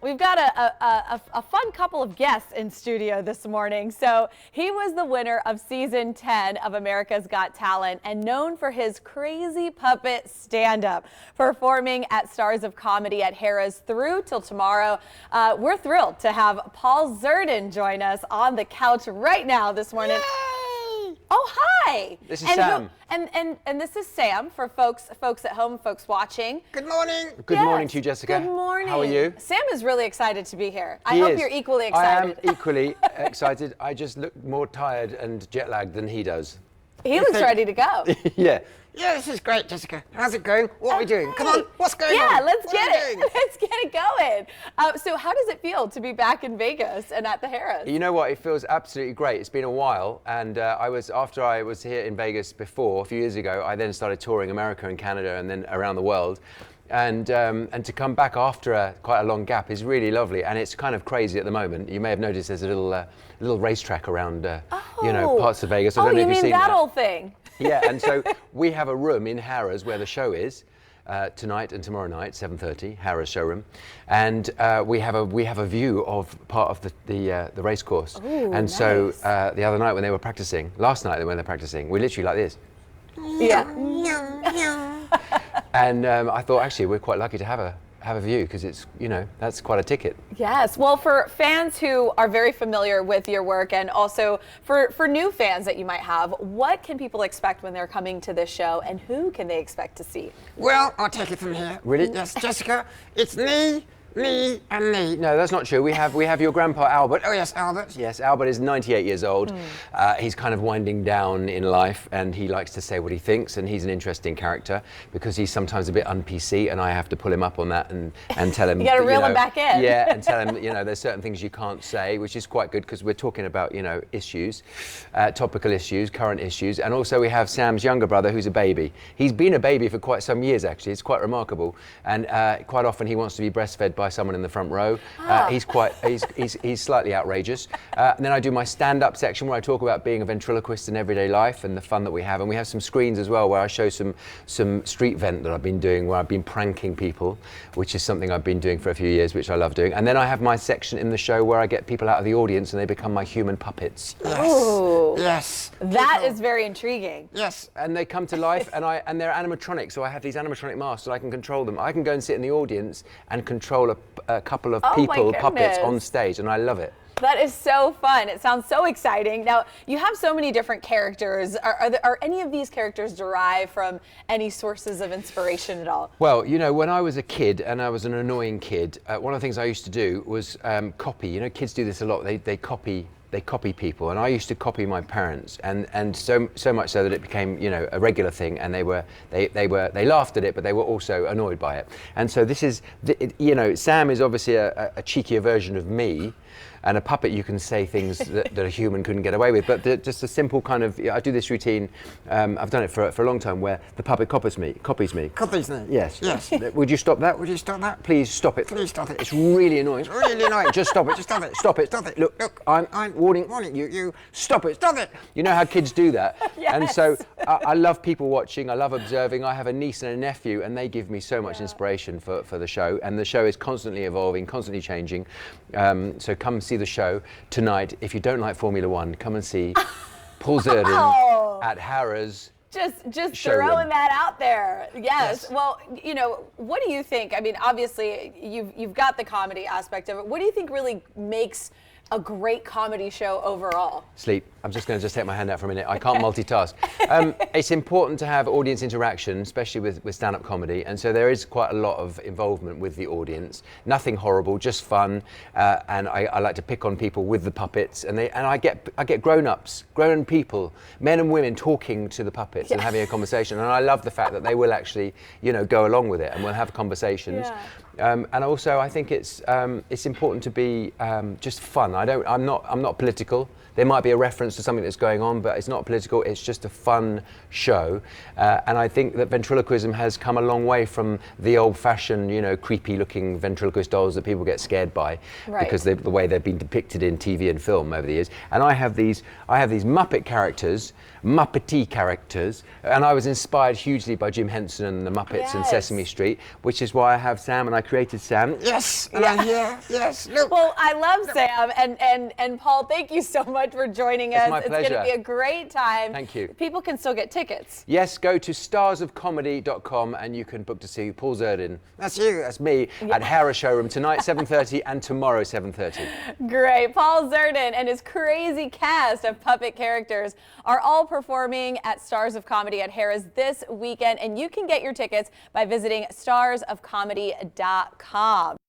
We've got a fun couple of guests in studio this morning. So he was the winner of season 10 of America's Got Talent and known for his crazy puppet stand-up, performing at Stars of Comedy at Harrah's through till tomorrow. We're thrilled to have Paul Zerdin join us on the couch right now this morning. Yay! Oh, hi. This is Sam. And this is Sam for folks at home, folks watching. Good morning. Good morning to you, Jessica. Good morning. How are you? Sam is really excited to be here. I hope you're equally excited. I am equally excited. I just look more tired and jet lagged than he does. He looks ready to go. Yeah. Yeah, this is great, Jessica. How's it going? What are we doing? Come on, what's going on? Yeah, let's What get are we it. doing? Let's get it going. So how does it feel to be back in Vegas and at the Harrah's? You know what? It feels absolutely great. It's been a while, and after I was here in Vegas before, a few years ago, I then started touring America and Canada and then around the world. And to come back after quite a long gap is really lovely, and it's kind of crazy at the moment. You may have noticed there's a little racetrack around, parts of Vegas. I don't know if you've seen that old thing? Yeah, and so we have a room in Harrah's where the show is tonight and tomorrow night, 7:30, Harrah's showroom, and we have a view of part of the race course. Ooh, and nice. so the other night when they were practicing, last night when they're practicing, we're literally like this. Yeah. And I thought actually we're quite lucky to have a view because it's that's quite a ticket. Yes. Well, for fans who are very familiar with your work and also for new fans that you might have, what can people expect when they're coming to this show and who can they expect to see? Well, I'll take it from here. Really? Yes, Jessica, it's me, and me. No, that's not true. We have your grandpa Albert. Oh, yes, Albert. Yes, Albert is 98 years old. He's kind of winding down in life, and he likes to say what he thinks, and he's an interesting character because he's sometimes a bit un-PC, and I have to pull him up on that and tell him. You got to reel him back in. Yeah, and tell him there's certain things you can't say, which is quite good because we're talking about issues, topical issues, current issues, and also we have Sam's younger brother who's a baby. He's been a baby for quite some years actually. It's quite remarkable, and quite often he wants to be breastfed by someone in the front row. He's slightly outrageous. And then I do my stand-up section where I talk about being a ventriloquist in everyday life and the fun that we have. And we have some screens as well where I show some street vent that I've been doing where I've been pranking people, which is something I've been doing for a few years, which I love doing. And then I have my section in the show where I get people out of the audience and they become my human puppets. Yes. Ooh. Yes. That is very intriguing. Yes. And they come to life, and they're animatronic, so I have these animatronic masks so I can control them. I can go and sit in the audience and control a couple of people, puppets on stage, and I love it. That is so fun. It sounds so exciting. Now, you have so many different characters. Are any of these characters derived from any sources of inspiration at all? Well, when I was a kid and I was an annoying kid, one of the things I used to do was copy. Kids do this a lot. They copy people, and I used to copy my parents, and so much so that it became a regular thing, and they laughed at it, but they were also annoyed by it. And so this is Sam is obviously a cheekier version of me. And a puppet, you can say things that a human couldn't get away with. But just a simple kind of, I do this routine. I've done it for a long time, where the puppet copies me. Copies me. Yes. Yes. Would you stop that? Would you stop that? Please stop it. Please stop it. It's really annoying. It's really annoying. Just stop it. Just stop it. Stop it. Stop it. Look. I'm warning you. You stop it. stop it. You know how kids do that. Yes. And so I love people watching. I love observing. I have a niece and a nephew, and they give me so much inspiration for the show. And the show is constantly evolving, constantly changing. So come see the show tonight. If you don't like Formula One, come and see Paul Zerdin at Harrah's. Just showroom. throwing that out there. Yes. Well, what do you think? I mean, obviously, you've got the comedy aspect of it. What do you think really makes a great comedy show overall? Sleep. I'm just going to take my hand out for a minute. I can't multitask. It's important to have audience interaction, especially with stand-up comedy, and so there is quite a lot of involvement with the audience. Nothing horrible, just fun, and I like to pick on people with the puppets, and I get grown-ups, grown people, men and women talking to the puppets and having a conversation, and I love the fact that they will actually, go along with it, and we'll have conversations. Yeah. And also, I think it's important to be just fun. I'm not political. There might be a reference to something that's going on, but it's not political. It's just a fun show, and I think that ventriloquism has come a long way from the old-fashioned, creepy-looking ventriloquist dolls that people get scared by, because the way they've been depicted in TV and film over the years. And I have these Muppet characters, Muppety characters, and I was inspired hugely by Jim Henson and the Muppets and Sesame Street, which is why I have Sam, and I created Sam. Yes, and I'm here. Yes, look. Well, I love Sam and Paul. Thank you so much for joining us. my It's going to pleasure. be a great time. Thank you. People can still get tickets. Yes, go to starsofcomedy.com and you can book to see Paul Zerdin. That's you. That's me at Harrah showroom tonight 7:30 and tomorrow 7:30. Great. Paul Zerdin and his crazy cast of puppet characters are all performing at Stars of Comedy at Harrah's this weekend, and you can get your tickets by visiting starsofcomedy.com.